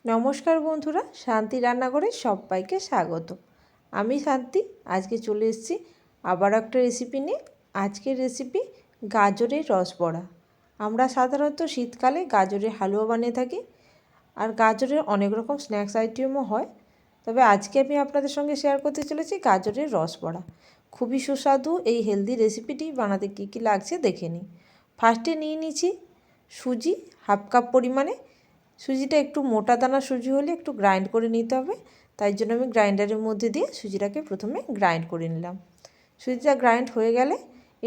নমস্কার বন্ধুরা, শান্তি রান্নাঘরে সবাইকে স্বাগত। আমি শান্তি। আজকে চলে এসেছি আবার একটা রেসিপি নিয়ে। আজকের রেসিপি গাজরের রসবড়া। আমরা সাধারণত শীতকালে গাজরের হালুয়া বানিয়ে থাকি, আর গাজরের অনেক রকম স্ন্যাক্স আইটেমও হয়। তবে আজকে আমি আপনাদের সঙ্গে শেয়ার করতে চলেছি গাজরের রসবড়া। খুবই সুস্বাদু এই হেলদি রেসিপিটি বানাতে কী কী লাগছে দেখে নিই। ফার্স্টে নিয়ে নিচ্ছি সুজি হাফ কাপ পরিমাণে। সুজিটা একটু মোটা দানার সুজি হলে একটু গ্রাইন্ড করে নিতে হবে, তাই জন্য আমি গ্রাইন্ডারের মধ্যে দিয়ে সুজিটাকে প্রথমে গ্রাইন্ড করে নিলাম। সুজিটা গ্রাইন্ড হয়ে গেলে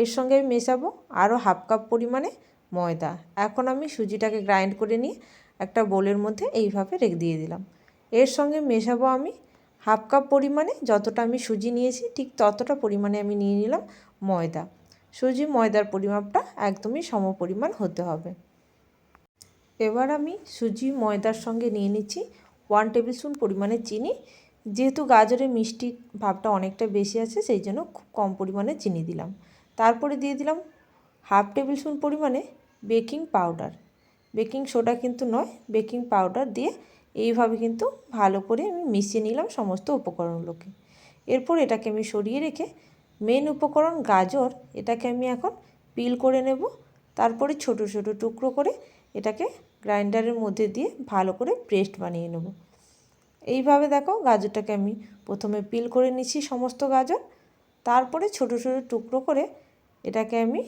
এর সঙ্গে আমি মেশাবো আরও হাফ কাপ পরিমাণে ময়দা। এখন আমি সুজিটাকে গ্রাইন্ড করে নিয়ে একটা বোলের মধ্যে এইভাবে রেখে দিয়ে দিলাম। এর সঙ্গে মেশাবো আমি হাফ কাপ পরিমাণে, যতটা আমি সুজি নিয়েছি ঠিক ততটা পরিমাণে আমি নিয়ে নিলাম ময়দা। সুজি ময়দার পরিমাপটা একদমই সম পরিমাণ হতে হবে। এবার আমি সুজি ময়দার সঙ্গে নিয়ে নিচ্ছি 1 টেবিল স্পুন পরিমাণে চিনি। যেহেতু গাজরের মিষ্টির ভাবটা অনেকটা বেশি আছে, সেই জন্য খুব কম পরিমাণে চিনি দিলাম। তারপরে দিয়ে দিলাম হাফ টেবিল স্পুন পরিমাণে বেকিং পাউডার। বেকিং সোডা কিন্তু নয়, বেকিং পাউডার দিয়ে এইভাবে কিন্তু ভালো করে আমি মিশিয়ে নিলাম সমস্ত উপকরণগুলোকে। এরপর এটাকে আমি সরিয়ে রেখে মেন উপকরণ গাজর, এটাকে আমি এখন পিল করে নেব। তারপরে ছোট ছোট টুকরো করে এটাকে গ্রাইন্ডারের মধ্যে দিয়ে ভালো করে পেস্ট বানিয়ে নেব। এইভাবে দেখো গাজরটাকে আমি প্রথমে পিল করে নিচ্ছি সমস্ত গাজর, তারপরে ছোট ছোট টুকরো করে এটাকে আমি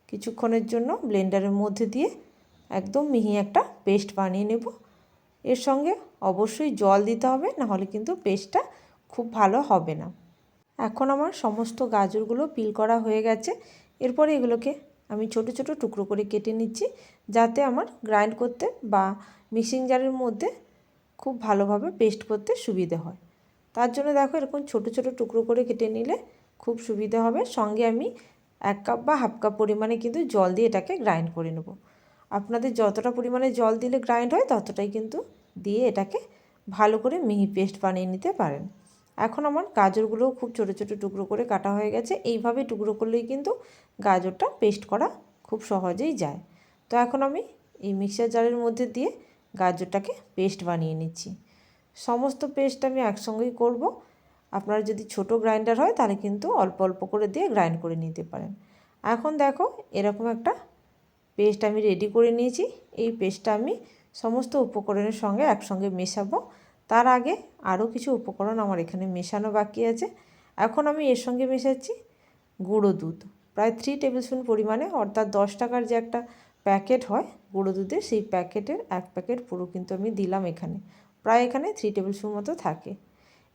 কিছুক্ষণের জন্য ব্লেন্ডারের মধ্যে দিয়ে একদম মিহি একটা পেস্ট বানিয়ে নেব। এর সঙ্গে অবশ্যই জল দিতে হবে, নাহলে কিন্তু পেস্টটা খুব ভালো হবে না। এখন আমার সমস্ত গাজরগুলো পিল করা হয়ে গেছে। এরপরে এগুলোকে আমি ছোট ছোট টুকরো করে কেটে নিচ্ছি, যাতে আমার গ্রাইন্ড করতে বা মিক্সিং জারের মধ্যে খুব ভালোভাবে পেস্ট করতে সুবিধে হয়। তার জন্য দেখো এরকম ছোট ছোট টুকরো করে কেটে নিলে খুব সুবিধা হবে। সঙ্গে আমি 1 কাপ বা হাফ কাপ পরিমাণে কিন্তু জল দিয়ে এটাকে গ্রাইন্ড করে নেব। আপনাদের যতটা পরিমাণে জল দিলে গ্রাইন্ড হয় ততটাই কিন্তু দিয়ে এটাকে ভালো করে মিহি পেস্ট বানিয়ে নিতে পারেন। এখন আমার গাজরগুলোও খুব ছোট ছোট টুকরো করে কাটা হয়ে গেছে। এইভাবে টুকরো করলেই কিন্তু গাজরটা পেস্ট করা খুব সহজেই যায়। তো এখন আমি এই মিক্সার জারের মধ্যে দিয়ে গাজরটাকে পেস্ট বানিয়ে নিচ্ছি। সমস্ত পেস্ট আমি একসঙ্গেই করব। আপনার যদি ছোট গ্রাইন্ডার হয় তাহলে কিন্তু অল্প অল্প করে দিয়ে গ্রাইন্ড করে নিতে পারেন। এখন দেখো এরকম একটা পেস্ট আমি রেডি করে নিয়েছি। এই পেস্টটা আমি সমস্ত উপকরণের সঙ্গে একসঙ্গে মেশাবো। তার আগে আরও কিছু উপকরণ আমার এখানে মেশানো বাকি আছে। এখন আমি এর সঙ্গে মেশাচ্ছি গুঁড়ো দুধ প্রায় 3 টেবিল স্পুন পরিমাণে, অর্থাৎ 10 টাকার যে একটা প্যাকেট হয় গুঁড়ো দুধের, সেই প্যাকেটের 1 প্যাকেট পুরো কিন্তু আমি দিলাম এখানে। প্রায় এখানে 3 টেবিল স্পুন মতো থাকে।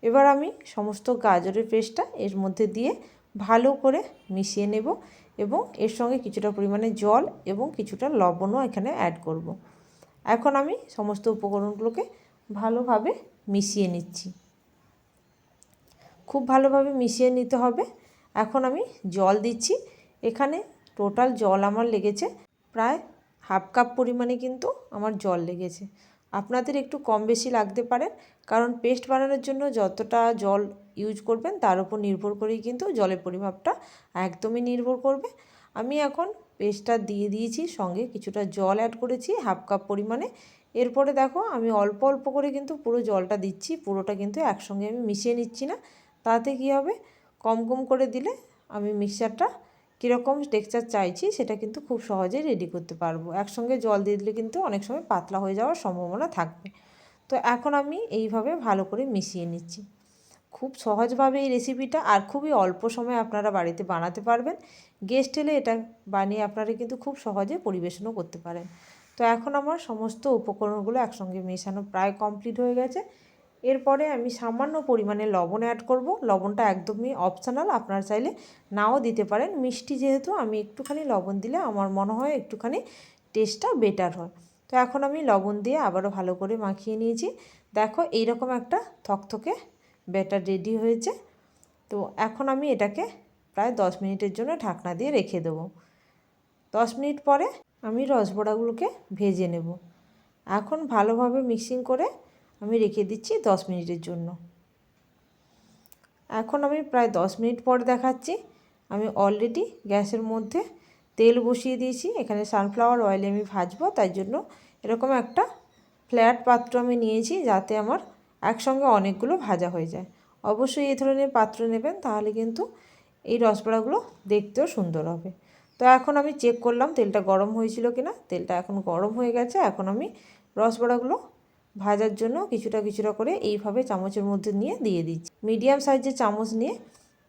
এবার আমি সমস্ত গাজরের পেস্টটা এর মধ্যে দিয়ে ভালো করে মিশিয়ে নেব এবং এর সঙ্গে কিছুটা পরিমাণে জল এবং কিছুটা লবণও এখানে অ্যাড করব। এখন আমি সমস্ত উপকরণগুলোকে ভালোভাবে মিশিয়ে নিচ্ছি। খুব ভালোভাবে মিশিয়ে নিতে হবে। এখন আমি জল দিচ্ছি। এখানে টোটাল জল আমার লেগেছে প্রায় হাফ কাপ পরিমাণে কিন্তু আমার জল লেগেছে। আপনাদের একটু কম বেশি লাগতে পারে, কারণ পেস্ট বানানোর জন্য যতটা জল ইউজ করবেন তার উপর নির্ভর করেই কিন্তু জলের পরিমাপটা একদমই নির্ভর করবে। আমি এখন পেস্টটা দিয়ে দিয়েছি, সঙ্গে কিছুটা জল অ্যাড করেছি হাফ কাপ পরিমাণে। এরপরে দেখো আমি অল্প অল্প করে কিন্তু পুরো জলটা দিচ্ছি, পুরোটা কিন্তু একসঙ্গে আমি মিশিয়ে নিচ্ছি না। তাতে কী হবে, কম কম করে দিলে আমি মিক্সচারটা কীরকম টেক্সচার চাইছি সেটা কিন্তু খুব সহজেই রেডি করতে পারবো। একসঙ্গে জল দিয়ে দিলে কিন্তু অনেক সময় পাতলা হয়ে যাওয়ার সম্ভাবনা থাকবে। তো এখন আমি এইভাবে ভালো করে মিশিয়ে নিচ্ছি। খুব সহজভাবে এই রেসিপিটা আর খুবই অল্প সময়ে আপনারা বাড়িতে বানাতে পারবেন। গেস্ট এলে এটা বানিয়ে আপনারা কিন্তু খুব সহজে পরিবেশনও করতে পারেন। তো এখন আমার সমস্ত উপকরণগুলো একসঙ্গে মেশানো প্রায় কমপ্লিট হয়ে গেছে। এরপরে আমি সামান্য পরিমাণে লবণ অ্যাড করব। লবণটা একদমই অপশনাল, আপনারা চাইলে নাও দিতে পারেন। মিষ্টি যেহেতু, আমি একটুখানি লবণ দিলে আমার মনে হয় একটুখানি টেস্টটা বেটার হয়। তো এখন আমি লবণ দিয়ে আবারও ভালো করে মাখিয়ে নিয়েছি। দেখো এইরকম একটা থকথকে ব্যাটার রেডি হয়েছে। তো এখন আমি এটাকে প্রায় 10 মিনিটের জন্য ঢাকনা দিয়ে রেখে দেবো। 10 মিনিট পরে আমি রসবড়াগুলোকে ভেজে নেব। এখন ভালোভাবে মিক্সিং করে আমি রেখে দিচ্ছি 10 মিনিটের জন্য। এখন আমি প্রায় 10 মিনিট পর দেখাচ্ছি। আমি অলরেডি গ্যাসের মধ্যে তেল বসিয়ে দিয়েছি। এখানে সানফ্লাওয়ার অয়েলে আমি ভাজবো, তাই জন্য এরকম একটা ফ্ল্যাট পাত্র আমি নিয়েছি, যাতে আমার একসঙ্গে অনেকগুলো ভাজা হয়ে যায়। অবশ্যই এই ধরনের পাত্র নেবেন, তাহলে কিন্তু এই রসবড়াগুলো দেখতেও সুন্দর হবে। তো এখন আমি চেক করলাম তেলটা গরম হয়েছিল কিনা। তেলটা এখন গরম হয়ে গেছে। এখন আমি রসবড়াগুলো ভাজার জন্য কিছুটা কিছুটা করে এইভাবে চামচের মধ্যে নিয়ে দিয়ে দিচ্ছি। মিডিয়াম সাইজের চামচ নিয়ে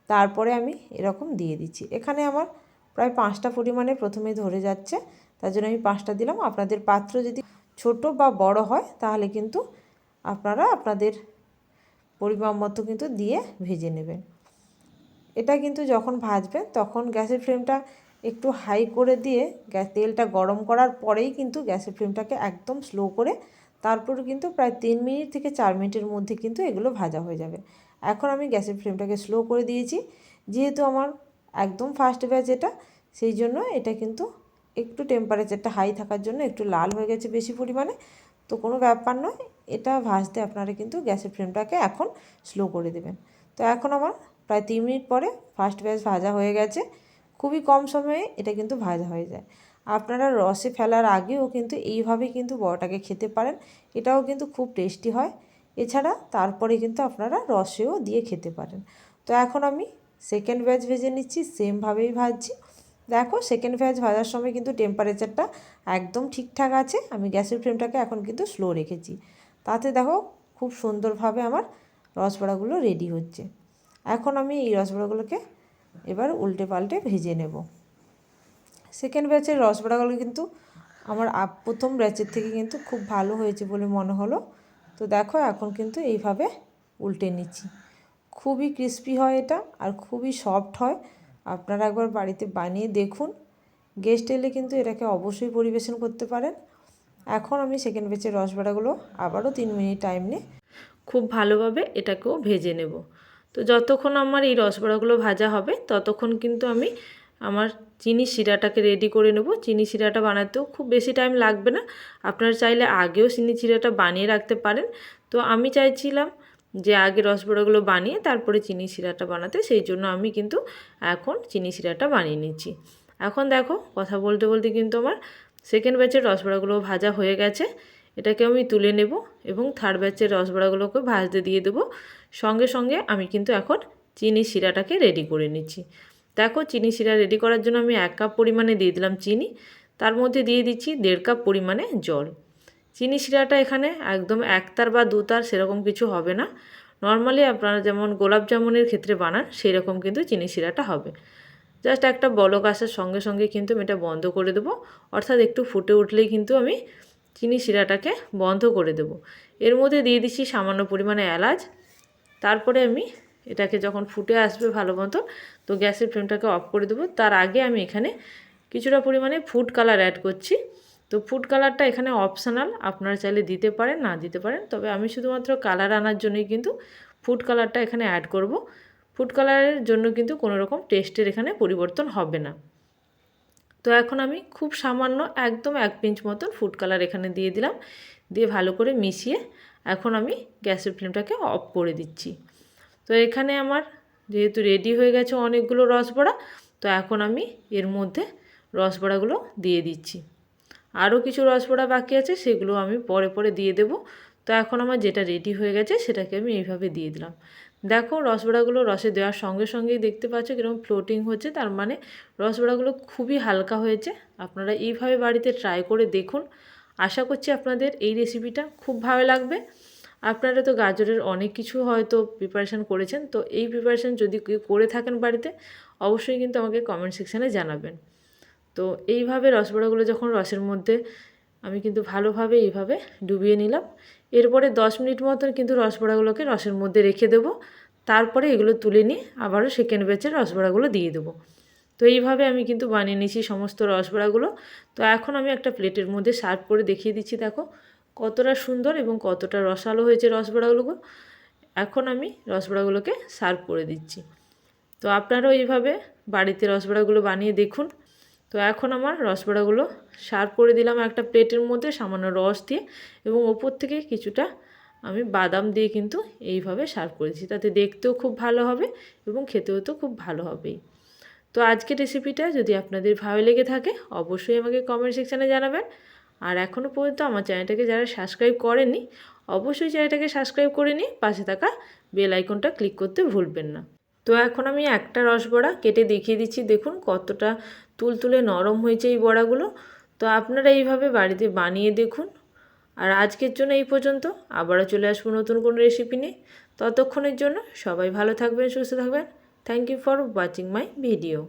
তারপরে আমি এরকম দিয়ে দিচ্ছি। এখানে আমার প্রায় 5টা পরিমাণে প্রথমে ধরে যাচ্ছে, তার জন্য আমি 5টা দিলাম। আপনাদের পাত্র যদি ছোট বা বড় হয় তাহলে কিন্তু আপনারা আপনাদের পরিমাণ মতো কিন্তু দিয়ে ভেজে নেবেন। এটা কিন্তু যখন ভাজবেন তখন গ্যাসের ফ্লেমটা একটু হাই করে দিয়ে তেলটা গরম করার পরেই কিন্তু গ্যাসের ফ্লেমটাকে একদম স্লো করে তারপর কিন্তু প্রায় 3 মিনিট থেকে 4 মিনিটের মধ্যে কিন্তু এগুলো ভাজা হয়ে যাবে। এখন আমি গ্যাসের ফ্লেমটাকে স্লো করে দিয়েছি, যেহেতু আমার একদম ফার্স্ট ব্যাচ এটা, সেই জন্য এটা কিন্তু একটু টেম্পারেচারটা হাই থাকার জন্য একটু লাল হয়ে গেছে বেশি পরিমাণে। তো কোনো ব্যাপার নয়, এটা ভাজতে আপনারা কিন্তু গ্যাসের ফ্লেমটাকে এখন স্লো করে দেবেন। তো এখন আমার প্রায় 3 মিনিট পরে ফার্স্ট ব্যাচ ভাজা হয়ে গেছে। খুবই কম সময়ে এটা কিন্তু ভাজা হয়ে যায়। আপনারা রসে ফেলার আগেও কিন্তু এইভাবেই কিন্তু বড়াটাকে খেতে পারেন, এটাও কিন্তু খুব টেস্টি হয়। এছাড়া তারপরে কিন্তু আপনারা রসেও দিয়ে খেতে পারেন। তো এখন আমি সেকেন্ড ব্যাচ ভেজে নিচ্ছি, সেমভাবেই ভাজছি। দেখো সেকেন্ড ব্যাচ ভাজার সময় কিন্তু টেম্পারেচারটা একদম ঠিকঠাক আছে। আমি গ্যাসের ফ্লেমটাকে এখন কিন্তু স্লো রেখেছি, তাতে দেখো খুব সুন্দরভাবে আমার রসবড়াগুলো রেডি হচ্ছে। এখন আমি এই রসবড়াগুলোকে এবার উল্টে পাল্টে ভেজে নেব। সেকেন্ড ব্যাচের রসবড়াগুলো কিন্তু আমার প্রথম ব্যাচের থেকে কিন্তু খুব ভালো হয়েছে বলে মনে হলো। তো দেখো এখন কিন্তু এইভাবে উল্টে নিচ্ছি। খুবই ক্রিস্পি হয় এটা, আর খুবই সফট হয়। আপনারা একবার বাড়িতে বানিয়ে দেখুন। গেস্ট এলে কিন্তু এটাকে অবশ্যই পরিবেশন করতে পারেন। এখন আমি সেকেন্ড ব্যাচের রসবড়াগুলো আবারও 3 মিনিট টাইম নিয়ে খুব ভালোভাবে এটাকেও ভেজে নেব। তো যতক্ষণ আমার এই রসবড়াগুলো ভাজা হবে ততক্ষণ কিন্তু আমি আমার চিনি শিরাটাকে রেডি করে নেব। চিনি শিরাটা বানাতেও খুব বেশি টাইম লাগবে না, আপনারা চাইলে আগেও চিনি শিরাটা বানিয়ে রাখতে পারেন। তো আমি চাইছিলাম যে আগে রসবড়াগুলো বানিয়ে তারপরে চিনি শিরাটা বানাতে, সেই জন্য আমি কিন্তু এখন চিনি শিরাটা বানিয়ে নিচ্ছি। এখন দেখো কথা বলতে বলতে কিন্তু আমার সেকেন্ড ব্যাচের রসবড়াগুলো ভাজা হয়ে গেছে। এটাকে আমি তুলে নেব এবং থার্ড ব্যাচের রসবড়াগুলোকে ভাজতে দিয়ে দেবো। সঙ্গে সঙ্গে আমি কিন্তু এখন চিনি শিরাটাকে রেডি করে নিচ্ছি। দেখো চিনি শিরা রেডি করার জন্য আমি 1 কাপ পরিমাণে দিয়ে দিলাম চিনি, তার মধ্যে দিয়ে দিচ্ছি 1.5 কাপ পরিমাণে জল। চিনি শিরাটা এখানে একদম 1 তার বা 2 তার সেরকম কিছু হবে না, নর্মালি আপনারা যেমন গোলাপ জামুনের ক্ষেত্রে বানান সেই রকম কিন্তু চিনি শিরাটা হবে। জাস্ট একটা বলক আসার সঙ্গে সঙ্গে কিন্তু আমি এটা বন্ধ করে দেবো, অর্থাৎ একটু ফুটে উঠলেই কিন্তু আমি চিনি শিরাটাকে বন্ধ করে দেব। এর মধ্যে দিয়ে দিচ্ছি সামান্য পরিমাণে এলাচ। তারপরে আমি এটাকে যখন ফুটে আসবে ভালো মতো, তো গ্যাসের ফ্লেমটাকে অফ করে দেবো। তার আগে আমি এখানে কিছুটা পরিমাণে ফুড কালার অ্যাড করছি। তো ফুড কালারটা এখানে অপশনাল, আপনারা চাইলে দিতে পারেন না দিতে পারেন, তবে আমি শুধুমাত্র কালার আনার জন্যই কিন্তু ফুড কালারটা এখানে অ্যাড করব। ফুড কালারের জন্য কিন্তু কোনো রকম টেস্টের এখানে পরিবর্তন হবে না। তো এখন আমি খুব সামান্য একদম 1 পিঞ্চ মতন ফুড কালার এখানে দিয়ে দিলাম, দিয়ে ভালো করে মিশিয়ে এখন আমি গ্যাসের ফ্লেমটাকে অফ করে দিচ্ছি। তো এখানে আমার যেহেতু রেডি হয়ে গেছে অনেকগুলো রসবড়া, তো এখন আমি এর মধ্যে রসবড়াগুলো দিয়ে দিচ্ছি। আরও কিছু রসবড়া বাকি আছে, সেগুলো আমি পরে পরে দিয়ে দেব। তো এখন আমার যেটা রেডি হয়ে গেছে সেটাকে আমি এইভাবে দিয়ে দিলাম। দেখো রসবড়াগুলো রসে দেওয়ার সঙ্গে সঙ্গেই দেখতে পাচ্ছ কীরকম ফ্লোটিং হচ্ছে, তার মানে রসবড়াগুলো খুবই হালকা হয়েছে। আপনারা এইভাবে বাড়িতে ট্রাই করে দেখুন। আশা করছি আপনাদের এই রেসিপিটা খুব ভালো লাগবে। আপনারা তো গাজরের অনেক কিছু হয়তো প্রিপারেশান করেছেন, তো এই প্রিপারেশান যদি কেউ করে থাকেন বাড়িতে অবশ্যই কিন্তু আমাকে কমেন্ট সেকশানে জানাবেন। তো এইভাবে রসবড়াগুলো যখন রসের মধ্যে আমি কিন্তু ভালোভাবে এইভাবে ডুবিয়ে নিলাম। এরপরে 10 মিনিট মতন কিন্তু রসবড়াগুলোকে রসের মধ্যে রেখে দেবো। তারপরে এগুলো তুলে নিয়ে আবারও সেকেন্ড ব্যাচের রসবড়াগুলো দিয়ে দেবো। তো এইভাবে আমি কিন্তু বানিয়ে নিয়েছি সমস্ত রসবড়াগুলো। তো এখন আমি একটা প্লেটের মধ্যে সার্ভ করে দেখিয়ে দিচ্ছি। দেখো কতটা সুন্দর এবং কতটা রসালো হয়েছে রসবড়াগুলো। এখন আমি রসবড়াগুলোকে সার্ভ করে দিচ্ছি। তো আপনারাও এইভাবে বাড়িতে রসবড়াগুলো বানিয়ে দেখুন। তো এখন আমার রসবড়াগুলো সার্ভ করে দিলাম একটা প্লেটের মধ্যে সামান্য রস দিয়ে, এবং ওপর থেকে কিছুটা আমি বাদাম দিয়ে কিন্তু এইভাবে সার্ভ করেছি, তাতে দেখতেও খুব ভালো হবে এবং খেতেও তো খুব ভালো হবেই। তো আজকের রেসিপিটা যদি আপনাদের ভালো লেগে থাকে অবশ্যই আমাকে কমেন্ট সেকশানে জানাবেন। আর এখনও পর্যন্ত আমার চ্যানেলটাকে যারা সাবস্ক্রাইব করেনি অবশ্যই চ্যানেলটাকে সাবস্ক্রাইব করে নিয়ে পাশে থাকা বেল আইকনটা ক্লিক করতে ভুলবেন না। তো এখন আমি একটা রসবড়া কেটে দেখিয়ে দিচ্ছি, দেখুন কতটা তুলতুলে নরম হয়েছে এই বড়াগুলো। তো আপনারা এইভাবে বাড়িতে বানিয়ে দেখুন। আর আজকের জন্য এই পর্যন্ত, আবারও চলে আসবো নতুন কোনো রেসিপি নিয়ে। ততক্ষণের জন্য সবাই ভালো থাকবেন, সুস্থ থাকবেন। Thank you for watching my video.